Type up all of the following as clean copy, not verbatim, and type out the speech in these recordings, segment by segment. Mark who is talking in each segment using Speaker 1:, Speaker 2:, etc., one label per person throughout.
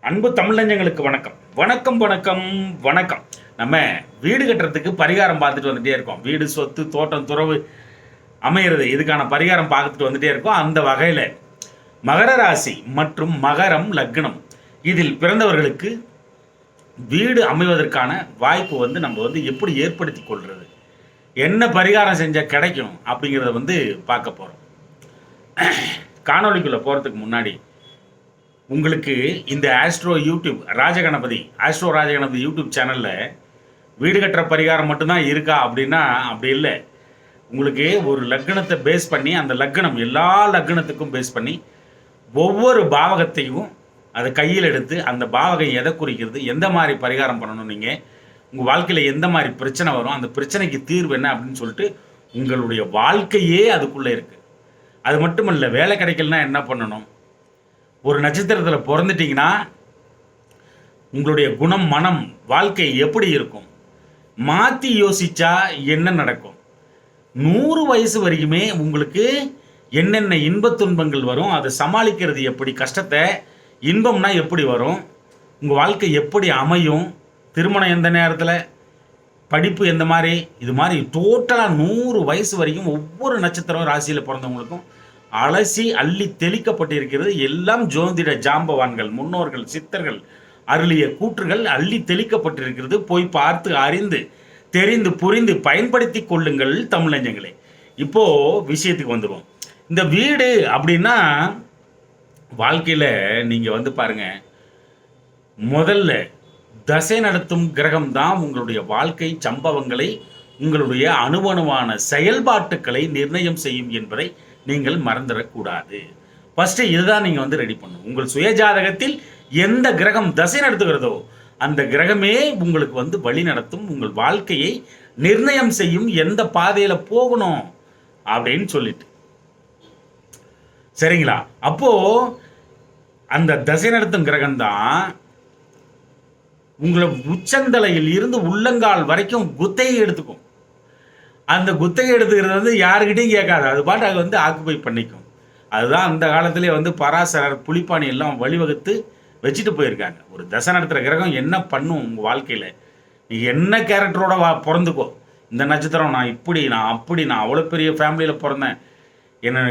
Speaker 1: அன்பு தமிழஞ்சங்களுக்கு வணக்கம் வணக்கம் வணக்கம் வணக்கம். நம்ம வீடு கட்டுறதுக்கு பரிகாரம் பார்த்துட்டு வந்துட்டே இருக்கோம். வீடு, சொத்து, தோட்டம், துறவு அமையிறது, இதுக்கான பரிகாரம் பார்த்துட்டு வந்துட்டே இருக்கோம். அந்த வகையில் மகர ராசி மற்றும் மகரம் லக்னம் இதில் பிறந்தவர்களுக்கு வீடு அமைவதற்கான வாய்ப்பு நம்ம எப்படி ஏற்படுத்தி கொள்வது, என்ன பரிகாரம் செஞ்சால் கிடைக்கும் அப்படிங்கிறத பார்க்க போகிறோம். காணொலிக்குள்ளே போகிறதுக்கு முன்னாடி உங்களுக்கு இந்த ஆஸ்ட்ரோ ராஜகணபதி யூடியூப் சேனலில் வீடு கட்டுற பரிகாரம் மட்டும்தான் இருக்கா அப்படின்னா அப்படி இல்லை. உங்களுக்கு ஒரு லக்னத்தை பேஸ் பண்ணி, அந்த லக்னம் எல்லா லக்னத்துக்கும் பேஸ் பண்ணி ஒவ்வொரு பாவகத்தையும் அதை கையில் எடுத்து அந்த பாவகம் எதை குறிக்கிறது, எந்த மாதிரி பரிகாரம் பண்ணணும், நீங்கள் உங்கள் வாழ்க்கையில் எந்த மாதிரி பிரச்சனை வரும், அந்த பிரச்சனைக்கு தீர்வு என்ன அப்படின்னு சொல்லிட்டு உங்களுடைய வாழ்க்கையே அதுக்குள்ளே இருக்குது. அது மட்டும் இல்லை, வேலை கிடைக்கலனா என்ன பண்ணணும், ஒரு நட்சத்திரத்தில் பிறந்துட்டிங்கன்னா உங்களுடைய குணம், மனம், வாழ்க்கை எப்படி இருக்கும், மாற்றி யோசிச்சா என்ன நடக்கும், 100 வயசு வரைக்குமே உங்களுக்கு என்னென்ன இன்பத் துன்பங்கள் வரும், அதை சமாளிக்கிறது எப்படி, கஷ்டத்தை இன்பம்னா எப்படி வரும், உங்கள் வாழ்க்கை எப்படி அமையும், திருமணம் எந்த நேரத்தில், படிப்பு எந்த மாதிரி, இது மாதிரி டோட்டலாக 100 வயசு வரைக்கும் ஒவ்வொரு நட்சத்திரம் ராசியில் பிறந்தவங்களுக்கும் அலசி அள்ளி தெளிக்கப்பட்டிருக்கிறது. எல்லாம் ஜோதிட ஜாம்பவான்கள், முன்னோர்கள், சித்தர்கள் அருளிய கூற்றுகள் அள்ளி தெளிக்கப்பட்டிருக்கிறது. போய் பார்த்து அறிந்து தெரிந்து புரிந்து பயன்படுத்தி கொள்ளுங்கள் தமிழஞ்சங்களே. இப்போ விஷயத்துக்கு வந்துடுவோம். இந்த வீடு அப்படின்னா வாழ்க்கையில் நீங்கள் பாருங்க, முதல்ல தசை நடத்தும் கிரகம் தான் உங்களுடைய வாழ்க்கை சம்பவங்களை, உங்களுடைய அணுவணுவான செயல்பாட்டுக்களை நிர்ணயம் செய்யும் என்பதை நீங்கள் மறந்துடக்கூடாது. ஃபஸ்ட்டு இதுதான் நீங்கள் ரெடி பண்ணணும். உங்கள் சுயஜாதகத்தில் எந்த கிரகம் தசை நடத்துகிறதோ அந்த கிரகமே உங்களுக்கு வழி நடத்தும், உங்கள் வாழ்க்கையை நிர்ணயம் செய்யும், எந்த பாதையில் போகணும் அப்படின்னு சொல்லிட்டு. சரிங்களா? அப்போ அந்த தசை நடத்தும் கிரகம் தான் உங்களை உச்சந்தலையில் இருந்து உள்ளங்கால் வரைக்கும் குத்தையை எடுத்துக்கும். அந்த குத்தகை எடுத்துக்கிறது யாருக்கிட்டையும் கேட்காது, அது பாட்டு அது ஆக்குபை பண்ணிக்கும். அதுதான் அந்த காலத்திலே பராசரர், புலிப்பாணி எல்லாம் வழிவகுத்து வச்சுட்டு போயிருக்காங்க. ஒரு தசை நடத்துகிற கிரகம் என்ன பண்ணும் உங்கள் வாழ்க்கையில், நீ என்ன கேரக்டரோட பிறந்துக்கோ, இந்த நட்சத்திரம் நான் இப்படி, நான் அப்படி, நான் அவ்வளோ பெரிய ஃபேமிலியில் பிறந்தேன்,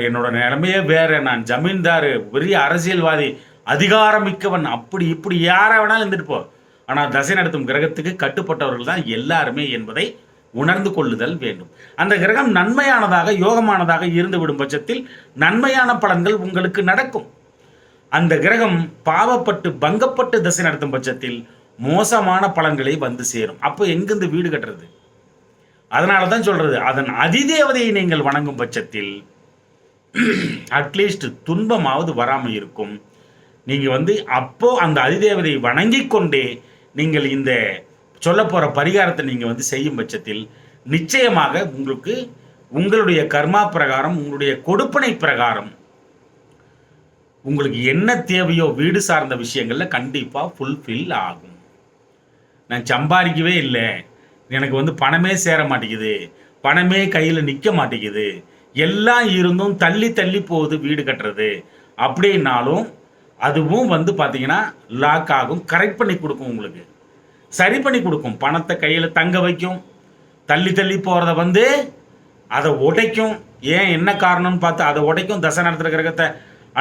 Speaker 1: என்னோட நிலைமையே வேறு, நான் ஜமீன்தார், பெரிய அரசியல்வாதி, அதிகாரமிக்கவன், அப்படி இப்படி யாரை வேணாலும் இருந்துட்டு போ, ஆனால் தசை நடத்தும் கிரகத்துக்கு கட்டுப்பட்டவர்கள் தான் எல்லாருமே என்பதை உணர்ந்து கொள்ளுதல் வேண்டும். அந்த கிரகம் நன்மையானதாக, யோகமானதாக இருந்து விடும் பட்சத்தில் நன்மையான பலன்கள் உங்களுக்கு நடக்கும். அந்த கிரகம் பாவப்பட்டு பங்கப்பட்டு தசை நடத்தும் பட்சத்தில் மோசமான பலன்களை சேரும். அப்போ எங்கிருந்து வீடு கட்டுறது? அதனால தான் சொல்றது, அதன் அதிதேவதையை நீங்கள் வணங்கும் பட்சத்தில் அட்லீஸ்ட் துன்பமாவது வராமல் இருக்கும். நீங்கள் அப்போ அந்த அதிதேவதையை வணங்கி கொண்டே நீங்கள் இந்த சொல்ல போகிற பரிகாரத்தை நீங்கள் செய்யும் பட்சத்தில் நிச்சயமாக உங்களுக்கு உங்களுடைய கர்மா பிரகாரம், உங்களுடைய கொடுப்பனை பிரகாரம் உங்களுக்கு என்ன தேவையோ வீடு சார்ந்த விஷயங்களில் கண்டிப்பாக ஃபுல்ஃபில் ஆகும். நான் சம்பாதிக்கவே இல்லை, எனக்கு பணமே சேர மாட்டேங்குது, பணமே கையில் நிற்க மாட்டேங்குது, எல்லாம் இருந்தும் தள்ளி தள்ளி போகுது வீடு கட்டுறது அப்படின்னாலும் அதுவும் பார்த்தீங்கன்னா லாக் ஆகும், கரெக்ட் பண்ணி கொடுக்கும், உங்களுக்கு சரி பண்ணி கொடுக்கும், பணத்தை கையில் தங்க வைக்கும், தள்ளி தள்ளி போகிறத அதை உடைக்கும். ஏன் என்ன காரணம்னு பார்த்து அதை உடைக்கும். தசை நடத்துகிற கிரகத்தை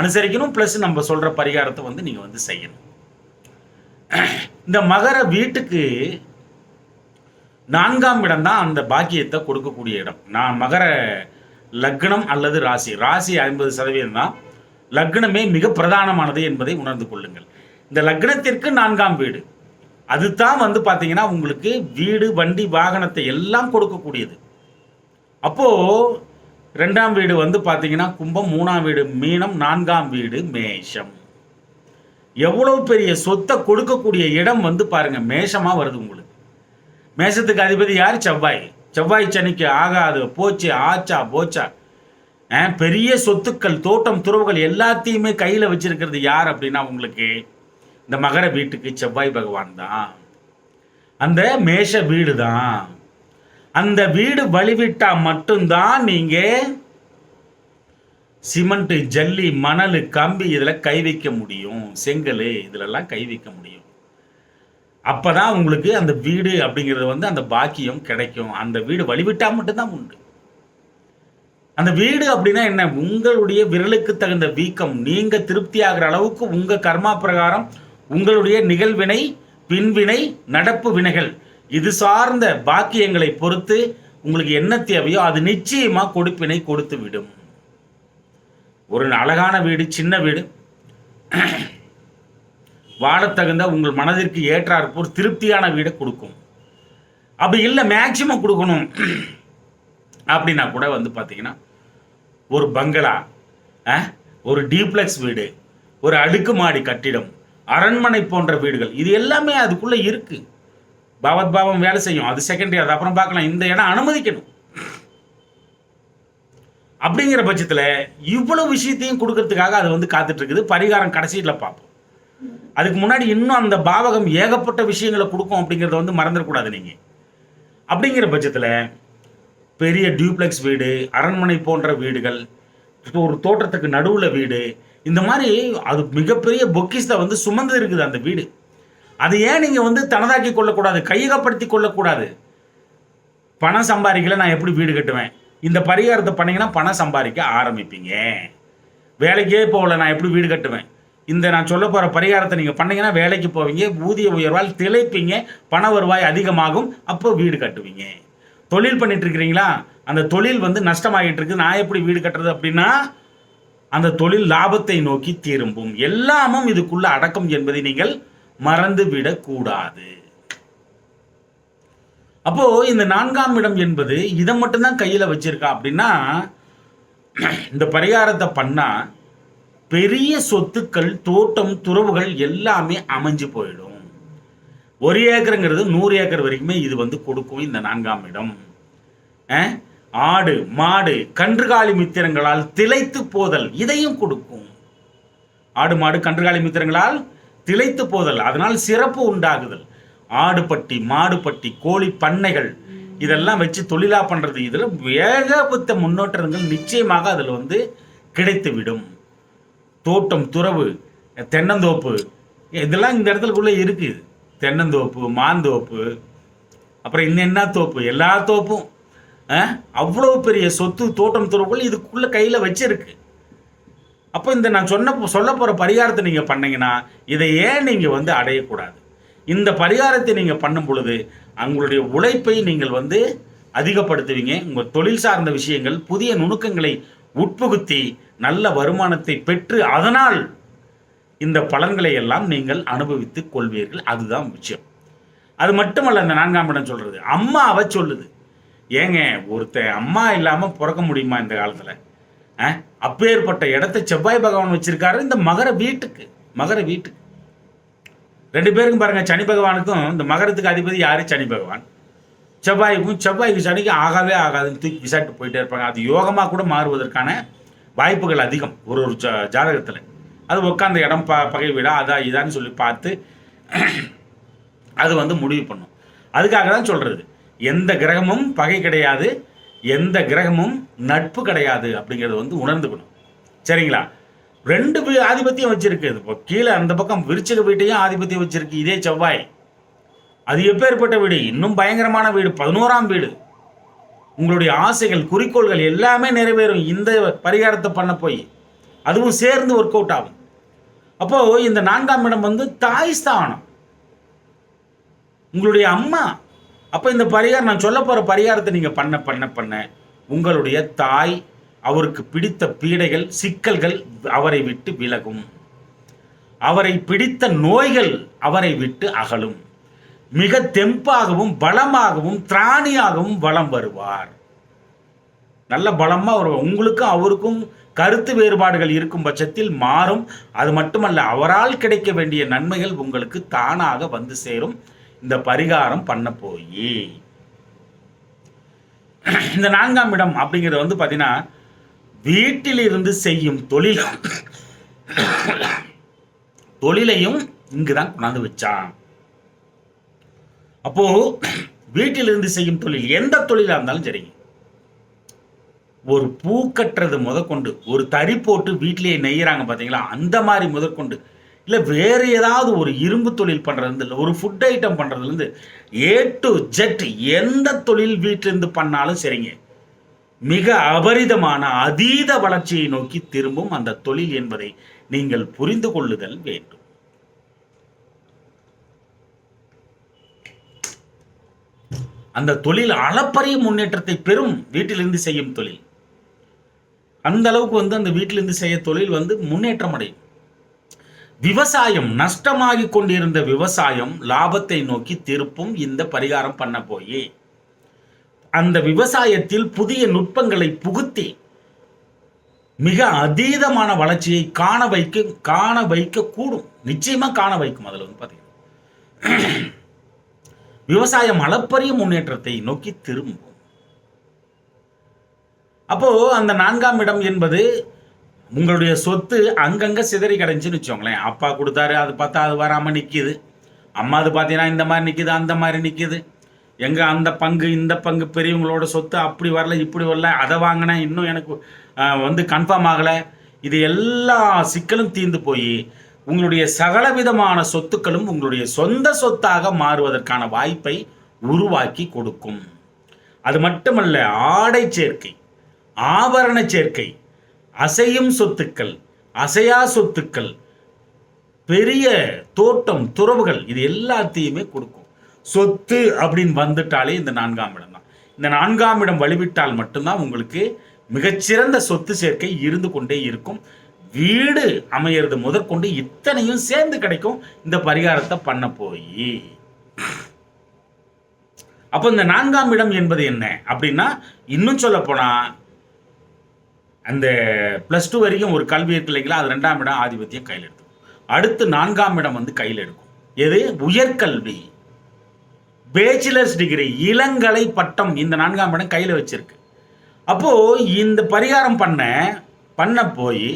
Speaker 1: அனுசரிக்கணும், ப்ளஸ் நம்ம சொல்கிற பரிகாரத்தை நீங்கள் செய்யணும். இந்த மகர வீட்டுக்கு 4ஆம் இடம் தான் அந்த பாக்கியத்தை கொடுக்கக்கூடிய இடம். நான் மகர லக்னம் அல்லது ராசி 50% தான், லக்னமே மிக பிரதானமானது என்பதை உணர்ந்து கொள்ளுங்கள். இந்த லக்னத்திற்கு 4ஆம் வீடு அதுதான் பார்த்தீங்கன்னா உங்களுக்கு வீடு, வண்டி, வாகனத்தை எல்லாம் கொடுக்கக்கூடியது. அப்போது 2ஆம் வீடு பார்த்தீங்கன்னா கும்பம், 3ஆம் வீடு மீனம், 4ஆம் வீடு மேஷம். எவ்வளோ பெரிய சொத்தை கொடுக்கக்கூடிய இடம் பாருங்க, மேஷமாக வருது உங்களுக்கு. மேஷத்துக்கு அதிபதி யார்? செவ்வாய். செவ்வாய் சனிக்கு ஆகாது, போச்சு, ஆச்சா போச்சா. பெரிய சொத்துக்கள், தோட்டம், துறவுகள் எல்லாத்தையுமே கையில் வச்சிருக்கிறது யார் அப்படின்னா உங்களுக்கு இந்த மகர வீட்டுக்கு செவ்வாய் பகவான் தான். அந்த மேஷ வீடு தான். அந்த வீடு வழிவிட்டா மட்டும்தான் நீங்க சிமெண்ட், ஜல்லி, மணல், கம்பி இதில் கை வைக்க முடியும். செங்கல் இதிலெல்லாம் கை வைக்க முடியும். அப்பதான் உங்களுக்கு அந்த வீடு அப்படிங்கிறது வந்து அந்த பாக்கியம் கிடைக்கும். அந்த வீடு வழிவிட்டா மட்டும்தான் உண்டு. அந்த வீடு அப்படின்னா என்ன? உங்களுடைய விரலுக்கு தகுந்த வீக்கம், நீங்க திருப்தி ஆகிற அளவுக்கு உங்க கர்மா பிரகாரம் உங்களுடைய நிகழ்வினை, பின்வினை, நடப்பு வினைகள் இது சார்ந்த பாக்கியங்களை பொறுத்து உங்களுக்கு என்ன தேவையோ அது நிச்சயமா கொடுப்பினை கொடுத்து விடும். ஒரு அழகான வீடு, சின்ன வீடு, வாழத்தகுந்த உங்கள் மனதிற்கு ஏற்றாற்போர் திருப்தியான வீடை கொடுக்கும். அப்படி இல்லை மேக்சிமம் கொடுக்கணும் அப்படின்னா கூட வந்து பார்த்தீங்கன்னா ஒரு பங்களா, ஒரு டீப்ளெக்ஸ் வீடு, ஒரு அடுக்குமாடி கட்டிடம், அரண்மனை போன்ற வீடுகள் இது எல்லாமே அதுக்குள்ளே இருக்கு. பாவத் பாவம் வேலை செய்யும், அது செகண்டரி, அது அப்புறம் பார்க்கலாம். இந்த இடம் அனுமதிக்கணும். அப்படிங்கிற பட்சத்தில் இவ்வளவு விஷயத்தையும் கொடுக்கறதுக்காக அது வந்து காத்துட்டு இருக்குது. பரிகாரம் கடைசியில் பார்ப்போம். அதுக்கு முன்னாடி இன்னும் அந்த பாவகம் ஏகப்பட்ட விஷயங்களை கொடுக்கும் அப்படிங்கிறத வந்து மறந்துடக்கூடாது நீங்கள். அப்படிங்கிற பட்சத்தில் பெரிய டியூப்ளெக்ஸ் வீடு, அரண்மனை போன்ற வீடுகள், ஒரு தோட்டத்துக்கு நடுவில் வீடு, இந்த மாதிரி அது மிகப்பெரிய பொக்கிஷத்தை வந்து சுமந்து இருக்குது அந்த வீடு. அது ஏன் நீங்கள் வந்து தனதாக்கி கொள்ளக்கூடாது, கையகப்படுத்தி கொள்ளக்கூடாது? பணம் சம்பாதிக்கல, நான் எப்படி வீடு கட்டுவேன்? இந்த பரிகாரத்தை பண்ணிங்கன்னா பணம் சம்பாதிக்க ஆரம்பிப்பீங்க. வேலைக்கே போகல, நான் எப்படி வீடு கட்டுவேன்? இந்த நான் சொல்ல போகிற பரிகாரத்தை நீங்கள் பண்ணிங்கன்னா வேலைக்கு போவீங்க, ஊதிய உயர்வால் திளைப்பீங்க, பண வருவாய் அதிகமாகும், அப்போ வீடு கட்டுவீங்க. தொழில் பண்ணிட்டு இருக்கிறீங்களா, அந்த தொழில் வந்து நஷ்டமாகிட்டு இருக்கு, நான் எப்படி வீடு கட்டுறது அப்படின்னா அந்த தொழில் லாபத்தை நோக்கி திரும்பும். எல்லாமும் இதுக்குள்ள அடக்கம் என்பதை நீங்கள் மறந்து விடக்கூடாது. அப்போ இந்த 4ஆம் இடம் என்பது இதை மட்டும்தான் கையில வச்சிருக்கா அப்படின்னா இந்த பரிகாரத்தை பண்ணா பெரிய சொத்துக்கள், தோட்டம், துறவுகள் எல்லாமே அமைஞ்சு போயிடும். 1 ஏக்கருங்கிறது 100 ஏக்கர் வரைக்குமே இது வந்து கொடுக்கும் இந்த 4ஆம் இடம். ஆடு, மாடு, கன்றுகாலி மித்திரங்களால் திளைத்து போதல் இதையும் கொடுக்கும். ஆடு, மாடு, கன்றுகாலி மித்திரங்களால் திளைத்து போதல், அதனால் சிறப்பு உண்டாகுதல். ஆடுபட்டி, மாடுபட்டி, கோழி பண்ணைகள் இதெல்லாம் வச்சு தொழிலா பண்றது, இதில் ஏகப்பட்ட முன்னேற்றங்கள் நிச்சயமாக அதில் வந்து கிடைத்துவிடும். தோட்டம், துறவு, தென்னந்தோப்பு இதெல்லாம் இந்த இடத்துக்குள்ளே இருக்குது. தென்னந்தோப்பு, மாந்தோப்பு, அப்புறம் இன்னென்ன தோப்பு, எல்லா தோப்பும் அவ்வளோ பெரிய சொத்து, தோட்டம், துறவுகள் இதுக்குள்ளே கையில் வச்சிருக்கு. அப்போ இந்த நான் சொல்ல போகிற பரிகாரத்தை நீங்கள் பண்ணீங்கன்னா இதை ஏன் நீங்கள் வந்து அடையக்கூடாது? இந்த பரிகாரத்தை நீங்கள் பண்ணும் பொழுது உங்களுடைய உழைப்பை நீங்கள் வந்து அதிகப்படுத்துவீங்க. உங்கள் தொழில் சார்ந்த விஷயங்கள், புதிய நுணுக்கங்களை உட்புகுத்தி நல்ல வருமானத்தை பெற்று அதனால் இந்த பலன்களை எல்லாம் நீங்கள் அனுபவித்துக் கொள்வீர்கள். அதுதான் விஷயம். அது மட்டுமல்ல, இந்த 4ஆம் இடம் சொல்றது அம்மாவை சொல்லுது. ஏங்க அம்மா இல்லாமல் பிறக்க முடியுமா இந்த காலத்தில்? அப்பேற்பட்ட இடத்தை செவ்வாய் பகவான் வச்சிருக்காரு இந்த மகர வீட்டுக்கு. 2 பேருக்கும் பாருங்க, சனி பகவானுக்கும் இந்த மகரத்துக்கு அதிபதி யாரு? சனி பகவான். செவ்வாய்க்கு சனிக்கு ஆகவே ஆகாதுன்னு தூக்கி விசாரிட்டு போயிட்டே இருப்பாங்க. அது யோகமாக கூட மாறுவதற்கான வாய்ப்புகள் அதிகம் ஒரு ஜாதகத்தில். அது உட்காந்த இடம் பகை வீடா அதான் இதான்னு சொல்லி பார்த்து அது வந்து முடிவு பண்ணும். அதுக்காக தான் சொல்றது, எந்த கிரகமும் பகை கிடையாது, எந்த கிரகமும் நட்பு கிடையாது அப்படிங்கிறத வந்து உணர்ந்துக்கணும். சரிங்களா? 2 ஆதிபத்தியம் வச்சிருக்கு. இப்போ கீழே அந்த பக்கம் விருச்சிக வீட்டையும் ஆதிபத்தியம் வச்சிருக்கு இதே செவ்வாய். அது எப்பேற்பட்ட வீடு? இன்னும் பயங்கரமான வீடு, 11ஆம் வீடு. உங்களுடைய ஆசைகள், குறிக்கோள்கள் எல்லாமே நிறைவேறும் இந்த பரிகாரத்தை பண்ண போய். அதுவும் சேர்ந்து ஒர்க் அவுட் ஆகும். அப்போ இந்த 4ஆம் இடம் வந்து தாய் ஸ்தானம், உங்களுடைய அம்மா. அப்போ இந்த பரிகாரம் நான் சொல்ல போகிற பரிகாரத்தை நீங்கள் பண்ண உங்களுடைய தாய், அவருக்கு பிடித்த பீடைகள், சிக்கல்கள் அவரை விட்டு விலகும். அவரை பிடித்த நோய்கள் அவரை விட்டு அகலும். மிக தெம்பாகவும் பலமாகவும் திராணியாகவும் வலம் வருவார். நல்ல பலமா வருவார். உங்களுக்கும் அவருக்கும் கருத்து வேறுபாடுகள் இருக்கும் பட்சத்தில் மாறும். அது மட்டுமல்ல, அவரால் கிடைக்க வேண்டிய நன்மைகள் உங்களுக்கு தானாக வந்து சேரும் இந்த பரிகாரம் பண்ண போய். இந்த 4ஆம் இடம் அப்படிங்கிறது வந்து பார்த்தீங்கன்னா வீட்டில் இருந்து செய்யும் தொழிலையும் இங்குதான் கொண்டாந்து வச்சான். அப்போ வீட்டிலிருந்து செய்யும் தொழில் எந்த தொழிலாக இருந்தாலும் சரி, ஒரு பூ கட்டுறது முதற்கொண்டு, ஒரு தறி போட்டு வீட்டிலேயே நெய்யறாங்க பார்த்தீங்களா, அந்த மாதிரி முதற்கொண்டு, இல்லை வேறு ஏதாவது ஒரு இரும்பு தொழில் பண்ணுறதுலேருந்து, இல்லை ஒரு ஃபுட் ஐட்டம் பண்ணுறதுலேருந்து, ஏ டு ஜெட் எந்த தொழில் வீட்டிலேருந்து பண்ணாலும் சரிங்க, மிக அபரிதமான அதீத வளர்ச்சியை நோக்கி திரும்பும் அந்த தொழில் என்பதை நீங்கள் புரிந்து கொள்ளுதல் வேண்டும். அந்த தொழில் அளப்பரிய முன்னேற்றத்தை பெறும். வீட்டிலிருந்து செய்யும் தொழில் அந்த அளவுக்கு அந்த வீட்டிலிருந்து செய்ய தொழில் முன்னேற்றம் அடையும். விவசாயம் நஷ்டமாகி கொண்டிருந்த விவசாயம் லாபத்தை நோக்கி திருப்பும் இந்த பரிகாரம் பண்ண போய் அந்த விவசாயத்தில் புதிய நுட்பங்களை புகுத்தி மிக அதீதமான வளர்ச்சியை காண வைக்க கூடும். நிச்சயமா காண வைக்கும். அதுல பாத்தீங்கன்னா விவசாயம் அளப்பரிய முன்னேற்றத்தை நோக்கி திரும்பும். அப்போ அந்த 4ஆம் இடம் என்பது உங்களுடைய சொத்து அங்கங்க சிதறி கிடைஞ்சுன்னு வச்சோங்களேன். அப்பா கொடுத்தாரு, அது பார்த்தா அது வராம நிக்குது. அம்மா அது பார்த்தீங்கன்னா இந்த மாதிரி நிக்குது, அந்த மாதிரி நிக்குது. எங்க அந்த பங்கு இந்த பங்கு பெரியவங்களோட சொத்து அப்படி வரல, இப்படி வரல, அதை வாங்கினேன், இன்னும் எனக்கு கன்ஃபார்ம் ஆகலை. இது எல்லா சிக்கலும் தீர்ந்து போய் உங்களுடைய சகலவிதமான சொத்துக்களும் உங்களுடைய சொந்த சொத்தாக மாறுவதற்கான வாய்ப்பை உருவாக்கி கொடுக்கும். அது மட்டுமல்ல, ஆடை சேர்க்கை, ஆபரண சேர்க்கை, அசையும் சொத்துக்கள், அசையா சொத்துக்கள், பெரிய தோட்டம், துறவுகள், இது எல்லாத்தையுமே கொடுக்கும். சொத்து அப்படின்னு வந்துட்டாலே இந்த 4ஆம் இடம் தான். இந்த 4ஆம் இடம் வழிவிட்டால் மட்டும்தான் உங்களுக்கு மிகச்சிறந்த சொத்து சேர்க்கை இருந்து கொண்டே இருக்கும். வீடு அமையிறது முதற்கொண்டு இத்தனையும் சேர்ந்து கிடைக்கும் இந்த பரிகாரத்தை பண்ண போய். அப்போ இந்த 4ஆம் இடம் என்பது என்ன அப்படின்னா, இன்னும் சொல்ல போனா அந்த +2 வரைக்கும் ஒரு கல்வி இருக்கு இல்லைங்களா, அது 2ஆம் இடம் ஆதிபத்தியம் கையில் எடுக்கும். அடுத்து 4ஆம் இடம் கையில் எடுக்கும். எது? உயர்கல்வி, பேச்சுலர்ஸ் டிகிரி, இளங்கலை பட்டம், இந்த 4ஆம் இடம் கையில் வச்சிருக்கு. அப்போ இந்த பரிகாரம் பண்ண போய்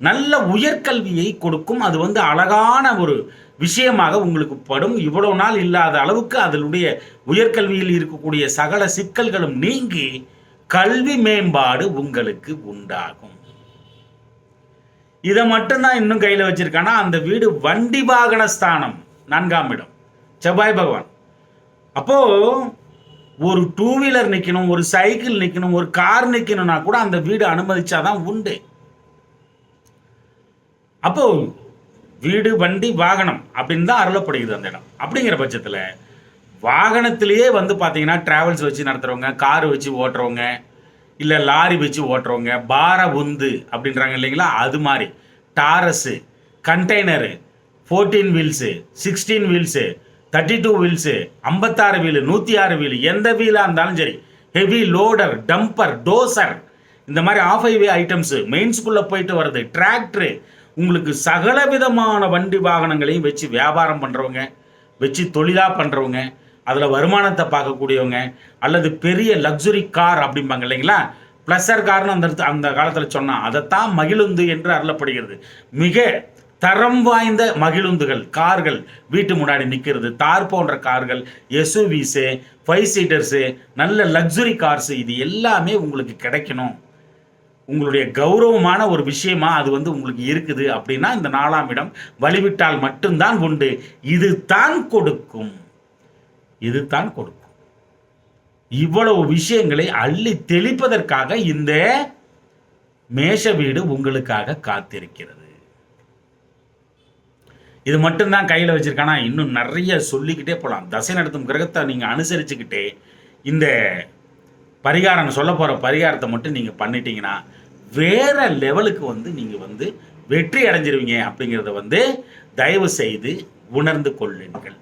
Speaker 1: நல்ல உயர்கல்வியை கொடுக்கும். அது அழகான ஒரு விஷயமாக உங்களுக்கு படும். இவ்வளவு நாள் இல்லாத அளவுக்கு அதனுடைய உயர்கல்வியில் இருக்கக்கூடிய சகல சிக்கல்களும் நீங்கி கல்வி மேம்பாடு உங்களுக்கு உண்டாகும். இதை மட்டும்தான் இன்னும் கையில் வச்சிருக்கானா, அந்த வீடு வண்டி வாகன ஸ்தானம், 4ஆம் இடம் செவ்வாய் பகவான். அப்போ ஒரு 2 வீலர் நிற்கணும், ஒரு சைக்கிள் நிற்கணும், ஒரு கார் நிற்கணும்னா கூட அந்த வீடு அனுமதிச்சாதான் உண்டு. அப்போ வீடு, வண்டி, வாகனம் அப்படின்னு தான் அருளப்படுகிறது அந்த இடம். அப்படிங்கிற பட்சத்தில் வாகனத்திலேயே பார்த்தீங்கன்னா டிராவல்ஸ் வச்சு நடத்துகிறவங்க, கார் வச்சு ஓட்டுறவங்க, இல்லை லாரி வச்சு ஓட்டுறவங்க, பார உந்து அப்படின்றாங்க இல்லைங்களா, அது மாதிரி Taurus, container, 14 wheels, 16 wheels, 32 wheels, 56 wheel, 106 wheel, எந்த வீலாக இருந்தாலும் சரி, ஹெவி லோடர், டம்பர், டோசர், இந்த மாதிரி ஆஃப் ஹைவே ஐட்டம்ஸு, மெயின் ஸ்கூலில் போயிட்டு வர்றது, டிராக்டரு, உங்களுக்கு சகல விதமான வண்டி வாகனங்களையும் வச்சு வியாபாரம் பண்ணுறவங்க, வச்சு தொழிலாக பண்ணுறவங்க, அதில் வருமானத்தை பார்க்கக்கூடியவங்க, அல்லது பெரிய லக்ஸுரி கார் அப்படிம்பாங்க இல்லைங்களா, ப்ளஸர் கார்னு அந்த காலத்தில் சொன்னால் அதைத்தான் மகிழுந்து என்று அருளப்படுகிறது. மிக தரம் வாய்ந்த மகிழுந்துகள், கார்கள் வீட்டு முன்னாடி நிற்கிறது, தார் போன்ற கார்கள், எஸ்யூவிஸு, 5 சீட்டர்ஸு, நல்ல லக்ஸுரி கார்ஸு, இது எல்லாமே உங்களுக்கு கிடைக்கணும். உங்களுடைய கௌரவமான ஒரு விஷயமா அது உங்களுக்கு இருக்குது அப்படின்னா இந்த 4ஆம் இடம் வழிவிட்டால் மட்டும்தான் உண்டு. இது தான் கொடுக்கும். இவ்வளவு விஷயங்களை அள்ளி தெளிப்பதற்காக இந்த மேஷ வீடு உங்களுக்காக காத்திருக்கிறது. இது மட்டும்தான் கையில் வச்சிருக்கானா, இன்னும் நிறைய சொல்லிக்கிட்டே போகலாம். தசை நடத்தும் கிரகத்தை நீங்கள் அனுசரிச்சுக்கிட்டே இந்த பரிகாரம் சொல்ல போகிற பரிகாரத்தை மட்டும் நீங்கள் பண்ணிட்டீங்கன்னா வேற லெவலுக்கு நீங்கள் வெற்றி அடைஞ்சிருவீங்க. அப்படிங்கிறத தயவு செய்து உணர்ந்து கொள்ளுங்கள்.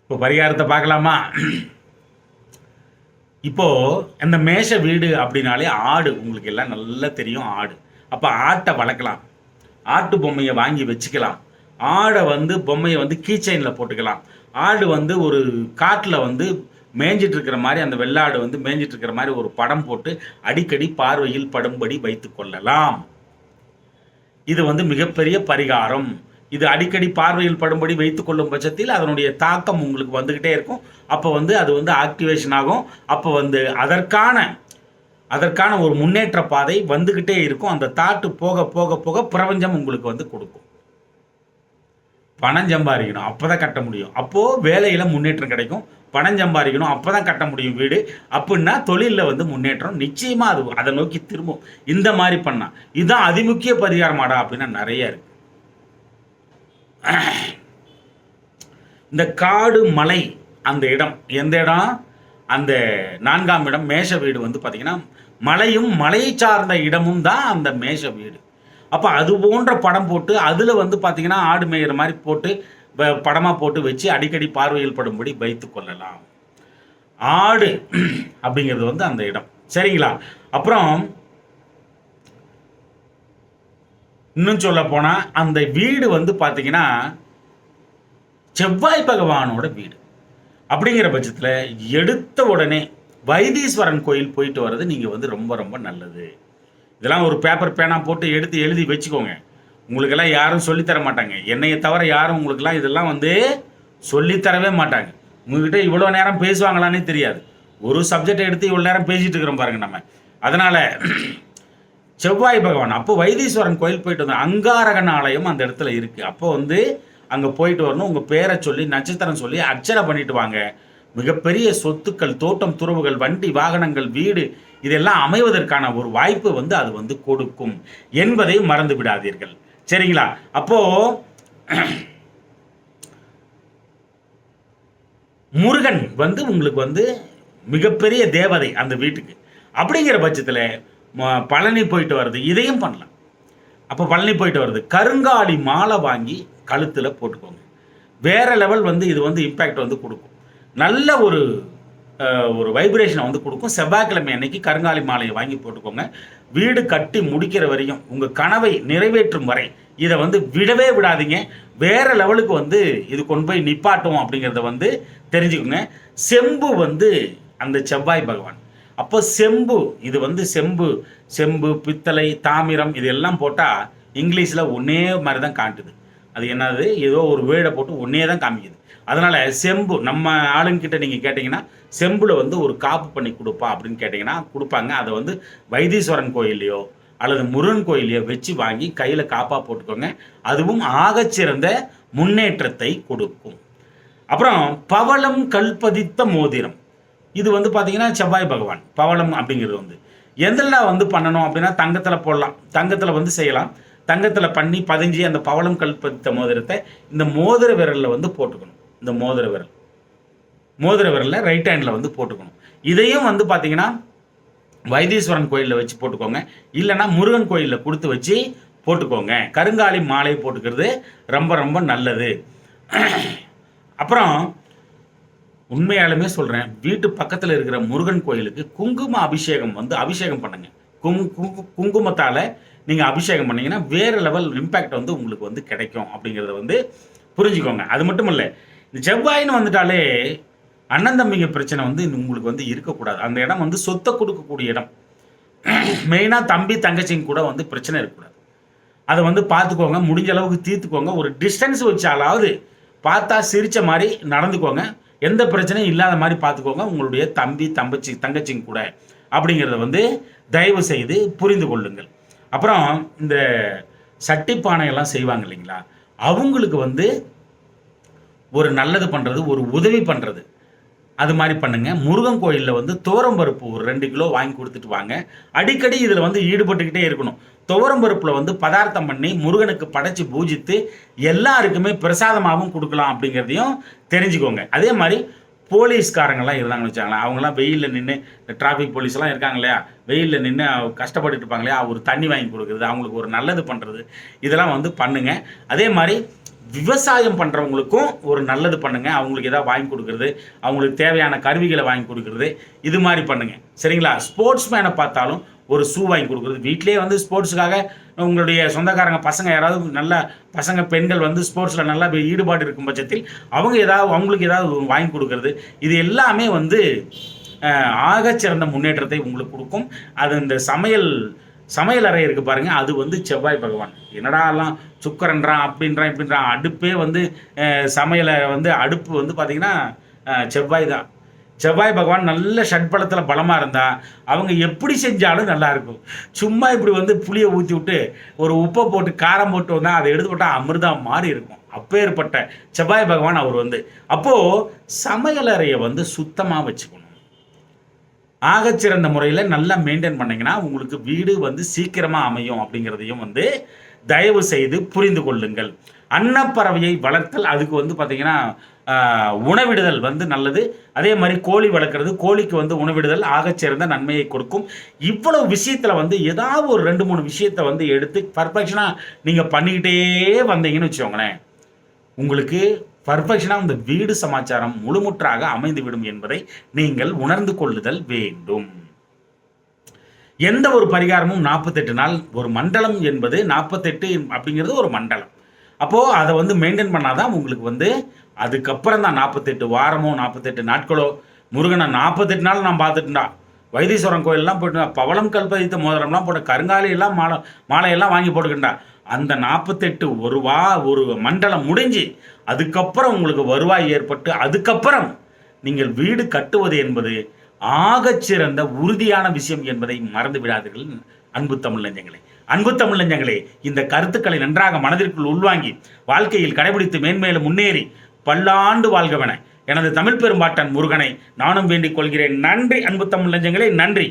Speaker 1: இப்போ பரிகாரத்தை பார்க்கலாமா? இப்போ இந்த மேஷ வீடு அப்படின்னாலே ஆடு உங்களுக்கு எல்லாம் நல்லா தெரியும். ஆடு, அப்போ ஆட்டை வளர்க்கலாம், ஆட்டு பொம்மையை வாங்கி வச்சுக்கலாம், ஆடை பொம்மையை கீச்சைனில் போட்டுக்கலாம். ஆடு ஒரு காட்டில் மேய்ஞ்சிட்டு இருக்கிற மாதிரி, அந்த வெள்ளாடு மேய்ஞ்சிட்டு இருக்கிற மாதிரி ஒரு படம் போட்டு அடிக்கடி பார்வையில் படும்படி வைத்து கொள்ளலாம். இது மிகப்பெரிய பரிகாரம். இது அடிக்கடி பார்வையில் படும்படி வைத்து கொள்ளும் பட்சத்தில் அதனுடைய தாக்கம் உங்களுக்கு வந்துக்கிட்டே இருக்கும். அப்போ அது ஆக்டிவேஷன் ஆகும். அப்போ அதற்கான அதற்கான ஒரு முன்னேற்ற பாதை வந்துக்கிட்டே இருக்கும். அந்த தாட்டு போக போக போக பிரபஞ்சம் உங்களுக்கு வந்து கொடுக்கும். பணம் சம்பாதிக்கணும், அப்போ தான் கட்ட முடியும். அப்போது வேலையில் முன்னேற்றம் கிடைக்கும். பணம் சம்பாதிக்கணும், அப்போ தான் கட்ட முடியும் வீடு. அப்படின்னா தொழிலில் வந்து முன்னேற்றம் நிச்சயமாக அது அதை நோக்கி திரும்பும். இந்த மாதிரி பண்ணால் இதுதான் அதிமுக்கிய பரிகாரமாடா அப்படின்னா நிறைய இருக்கு. இந்த காடு மலை அந்த இடம் எந்த இடம்? அந்த 4ஆம் இடம் மேஷ வீடு வந்து பார்த்தீங்கன்னா மலையும் மலையை சார்ந்த இடமும் தான் அந்த மேஷ வீடு. அப்போ அது போன்ற படம் போட்டு அதில் வந்து பார்த்தீங்கன்னா ஆடு மேயிற மாதிரி போட்டு படமாக போட்டு வச்சு அடிக்கடி பார்வையில் படும்படி வைத்து கொள்ளலாம். ஆடு அப்படிங்கிறது வந்து அந்த இடம். சரிங்களா? அப்புறம் இன்னும் சொல்ல போனால் அந்த வீடு வந்து பார்த்தீங்கன்னா செவ்வாய் பகவானோட வீடு. அப்படிங்கிற பட்சத்தில் எடுத்த உடனே வைத்தீஸ்வரன் கோயில் போயிட்டு வர்றது நீங்கள் வந்து ரொம்ப ரொம்ப நல்லது. இதெல்லாம் ஒரு பேப்பர் பேனா போட்டு எடுத்து எழுதி வச்சுக்கோங்க. உங்களுக்கெல்லாம் யாரும் சொல்லித்தர மாட்டாங்க. என்னையை தவிர யாரும் உங்களுக்கெல்லாம் இதெல்லாம் வந்து சொல்லித்தரவே மாட்டாங்க. உங்ககிட்ட இவ்வளோ நேரம் பேசுவாங்களானே தெரியாது. ஒரு சப்ஜெக்டை எடுத்து இவ்வளோ நேரம் பேசிகிட்டு இருக்கிறோம் பாருங்க நம்ம. அதனால் செவ்வாய் பகவான் அப்போ வைத்தீஸ்வரன் கோயில் போயிட்டு வந்தோம். அங்காரகன் ஆலயம் அந்த இடத்துல இருக்குது. அப்போ வந்து அங்கே போயிட்டு வரணும். உங்கள் பேரை சொல்லி நட்சத்திரம் சொல்லி அர்ச்சனை பண்ணிட்டு வாங்க. மிகப்பெரிய சொத்துக்கள், தோட்டம் துறவுகள், வண்டி வாகனங்கள், வீடு இதெல்லாம் அமைவதற்கான ஒரு வாய்ப்பு வந்து அது வந்து கொடுக்கும் என்பதை மறந்து விடாதீர்கள். சரிங்களா? அப்போ முருகன் வந்து உங்களுக்கு வந்து மிகப்பெரிய தேவதை அந்த வீட்டுக்கு. அப்படிங்கிற பட்சத்தில் பழனி போயிட்டு வர்றது இதையும் பண்ணலாம். அப்போ பழனி போயிட்டு வர்றது கருங்காலி மாலை வாங்கி கழுத்தில் போட்டுக்கோங்க. வேற லெவல் வந்து இது வந்து இம்பேக்ட் வந்து கொடுக்கும். நல்ல ஒரு வைப்ரேஷனை வந்து கொடுக்கும். செவ்வாய்க்கிழமை அன்னைக்கு கருங்காலி மாலையை வாங்கி போட்டுக்கோங்க. வீடு கட்டி முடிக்கிற வரையும் உங்கள் கனவை நிறைவேற்றும் வரை இதை வந்து விடவே விடாதீங்க. வேற லெவலுக்கு வந்து இது கொண்டு போய் நிப்பாட்டும் அப்படிங்கிறத வந்து தெரிஞ்சுக்கோங்க. செம்பு வந்து அந்த செவ்வாய் பகவான். அப்போ செம்பு இது வந்து செம்பு பித்தளை தாமிரம் இதெல்லாம் போட்டால் இங்கிலீஷில் ஒன்றே மாதிரி தான் காட்டுது. அது என்னது ஏதோ ஒரு வேடை போட்டு ஒன்றே தான் காமிக்குது. அதனால் செம்பு நம்ம ஆளுங்கிட்ட நீங்கள் கேட்டிங்கன்னா செம்பில் வந்து ஒரு காப்பு பண்ணி கொடுப்பா அப்படின்னு கேட்டிங்கன்னா கொடுப்பாங்க. அதை வந்து வைத்தீஸ்வரன் கோயிலையோ அல்லது முருகன் கோயிலையோ வச்சு வாங்கி கையில் காப்பாக போட்டுக்கோங்க. அதுவும் ஆகச்சிறந்த முன்னேற்றத்தை கொடுக்கும். அப்புறம் பவளம் கல்பதித்த மோதிரம் இது வந்து பார்த்தீங்கன்னா செவ்வாய் பகவான். பவளம் அப்படிங்கிறது வந்து எந்தெல்லாம் வந்து பண்ணணும் அப்படின்னா தங்கத்தில் போடலாம், தங்கத்தில் வந்து செய்யலாம். தங்கத்தில் பண்ணி பதிஞ்சு அந்த பவளம் கல்பதித்த மோதிரத்தை இந்த மோதிர விரலில் வந்து போட்டுக்கணும். இந்த மோதிர விரலில் ரைட் ஹேண்டில் வந்து போட்டுக்கணும். இதையும் வந்து பார்த்தீங்கன்னா வைத்தீஸ்வரன் கோயிலில் வச்சு போட்டுக்கோங்க. இல்லைன்னா முருகன் கோயிலில் கொடுத்து வச்சு போட்டுக்கோங்க. கருங்காலி மாலை போட்டுக்கிறது ரொம்ப ரொம்ப நல்லது. அப்புறம் உண்மையாலுமே சொல்கிறேன், வீட்டு பக்கத்தில் இருக்கிற முருகன் கோயிலுக்கு குங்கும அபிஷேகம் வந்து அபிஷேகம் பண்ணுங்க. குங்குமத்தால் நீங்கள் அபிஷேகம் பண்ணிங்கன்னா வேறு லெவல் இம்பேக்ட் வந்து உங்களுக்கு வந்து கிடைக்கும் அப்படிங்கிறத வந்து புரிஞ்சுக்கோங்க. அது மட்டும் இல்லை, இந்த செவ்வாயின்னு வந்துட்டாலே அண்ணன் தம்பிங்க பிரச்சனை வந்து உங்களுக்கு வந்து இருக்கக்கூடாது. அந்த இடம் வந்து சொத்தை கொடுக்கக்கூடிய இடம். மெயினாக தம்பி தங்கச்சிங்க கூட வந்து பிரச்சனை இருக்கக்கூடாது. அதை வந்து பார்த்துக்கோங்க, முடிஞ்ச அளவுக்கு தீர்த்துக்கோங்க. ஒரு டிஸ்டன்ஸ் வச்சாலாவது பார்த்தா சிரித்த மாதிரி நடந்துக்கோங்க. எந்த பிரச்சனையும் இல்லாத மாதிரி பார்த்துக்கோங்க உங்களுடைய தம்பி தங்கச்சிங்க கூட அப்படிங்கிறத வந்து தயவு செய்து புரிந்து கொள்ளுங்கள். அப்புறம் இந்த சட்டி பானையெல்லாம் செய்வாங்க இல்லைங்களா, அவங்களுக்கு வந்து ஒரு நல்லது பண்ணுறது, ஒரு உதவி பண்ணுறது, அது மாதிரி பண்ணுங்கள். முருகன் கோயிலில் வந்து துவரம்பருப்பு ஒரு 2 கிலோ வாங்கி கொடுத்துட்டு வாங்க. அடிக்கடி இதில் வந்து ஈடுபட்டுக்கிட்டே இருக்கணும். துவரம்பருப்பில் வந்து பதார்த்தம் பண்ணி முருகனுக்கு படைச்சி பூஜித்து எல்லாருக்குமே பிரசாதமாகவும் கொடுக்கலாம் அப்படிங்கிறதையும் தெரிஞ்சுக்கோங்க. அதே மாதிரி போலீஸ்காரங்கள்லாம் இருந்தாங்கன்னு வச்சாங்களேன், அவங்களாம் வெயிலில் நின்று, இந்த டிராஃபிக் போலீஸ்லாம் இருக்காங்க இல்லையா, வெயிலில் நின்று கஷ்டப்பட்டுட்டு இருப்பாங்க இல்லையா, ஒரு தண்ணி வாங்கி கொடுக்குறது, அவங்களுக்கு ஒரு நல்லது பண்ணுறது, இதெல்லாம் வந்து பண்ணுங்கள். அதே மாதிரி விவசாயம் பண்ணுறவங்களுக்கும் ஒரு நல்லது பண்ணுங்கள். அவங்களுக்கு எதாவது வாங்கி கொடுக்குறது, அவங்களுக்கு தேவையான கருவிகளை வாங்கி கொடுக்குறது, இது மாதிரி பண்ணுங்கள். சரிங்களா? ஸ்போர்ட்ஸ் மேனை பார்த்தாலும் ஒரு ஷூ வாங்கி கொடுக்குறது. வீட்டிலே வந்து ஸ்போர்ட்ஸுக்காக உங்களுடைய சொந்தக்காரங்க பசங்க யாராவது நல்ல பசங்க பெண்கள் வந்து ஸ்போர்ட்ஸில் நல்லா ஈடுபாடு இருக்கும் பட்சத்தில் அவங்களுக்கு ஏதாவது வாங்கி கொடுக்குறது, இது எல்லாமே வந்து ஆகச்சிறந்த முன்னேற்றத்தை உங்களுக்கு கொடுக்கும். அது இந்த சமையல் அறை இருக்குது பாருங்கள், அது வந்து செவ்வாய் பகவான். என்னடாலாம் சுக்கரன்றான் அப்படின்றான் இப்படின்றான், அடுப்பே வந்து சமையலை வந்து அடுப்பு வந்து பார்த்திங்கன்னா செவ்வாய் தான். செவ்வாய் பகவான் நல்ல ஷட்பலத்தில் பலமாக இருந்தால் அவங்க எப்படி செஞ்சாலும் நல்லாயிருக்கும். சும்மா இப்படி வந்து புளியை ஊற்றி விட்டு ஒரு உப்பை போட்டு காரம் போட்டு வந்தால் அதை எடுத்து போட்டால் அமிர்தம் மாதிரி இருக்கும். அப்பேற்பட்ட செவ்வாய் பகவான் அவர் வந்து. அப்போது சமையலறையை வந்து சுத்தமாக வச்சுக்கணும். ஆகச்சிறந்த முறையில் நல்லா மெயின்டைன் பண்ணிங்கன்னா உங்களுக்கு வீடு வந்து சீக்கிரமாக அமையும் அப்படிங்கிறதையும் வந்து தயவு செய்து புரிந்து கொள்ளுங்கள். அன்னப்பறவையை வளர்த்தல், அதுக்கு வந்து பார்த்திங்கன்னா உணவிடுதல் வந்து நல்லது. அதே மாதிரி கோழி வளர்க்குறது, கோழிக்கு வந்து உணவிடுதல் ஆகச்சிறந்த நன்மையை கொடுக்கும். இவ்வளவு விஷயத்தில் வந்து ஏதாவது ஒரு 2-3 விஷயத்தை வந்து எடுத்து பர்ஃபெக்ஷனாக நீங்கள் பண்ணிக்கிட்டே வந்தீங்கன்னு வச்சுக்கோங்களேன், உங்களுக்கு பர்ஃபெக்ஷனாக இந்த வீடு சமாச்சாரம் முழுமுற்றாக அமைந்துவிடும் என்பதை நீங்கள் உணர்ந்து கொள்ளுதல் வேண்டும். எந்த ஒரு பரிகாரமும் 48 நாள். ஒரு மண்டலம் என்பது 48 அப்படிங்கிறது ஒரு மண்டலம். அப்போது அதை வந்து மெயின்டைன் பண்ணாதான் உங்களுக்கு வந்து அதுக்கப்புறம் தான் 48 வாரமோ 48 நாட்களோ. முருகனை 48 நாள் நான் பார்த்துட்டுண்டா. வைத்தீஸ்வரன் கோயிலெலாம் போய்ட்டு பவளம் கல்பதித்த மோதிரம்லாம் போட்டு கருங்காலியெல்லாம் மாலையெல்லாம் வாங்கி போட்டுக்கிட்டா. அந்த 48 ஒரு மண்டலம் முடிஞ்சு அதுக்கப்புறம் உங்களுக்கு வருவாய் ஏற்பட்டு அதுக்கப்புறம் நீங்கள் வீடு கட்டுவது என்பது ஆகச்சிறந்த உறுதியான விஷயம் என்பதை மறந்து விடாதீர்கள். அன்பு தமிழ் நெஞ்சங்களே, அன்பு தமிழ் நெஞ்சங்களே, இந்த கருத்துக்களை நன்றாக மனதிற்குள் உள்வாங்கி வாழ்க்கையில் கடைபிடித்து மேன்மேலும் முன்னேறி பல்லாண்டு வாழ்கவென எனது தமிழ் பெரும்பாட்டன் முருகனை நானும் வேண்டிக் கொள்கிறேன். நன்றி அன்பு தமிழ் நெஞ்சங்களே, நன்றி.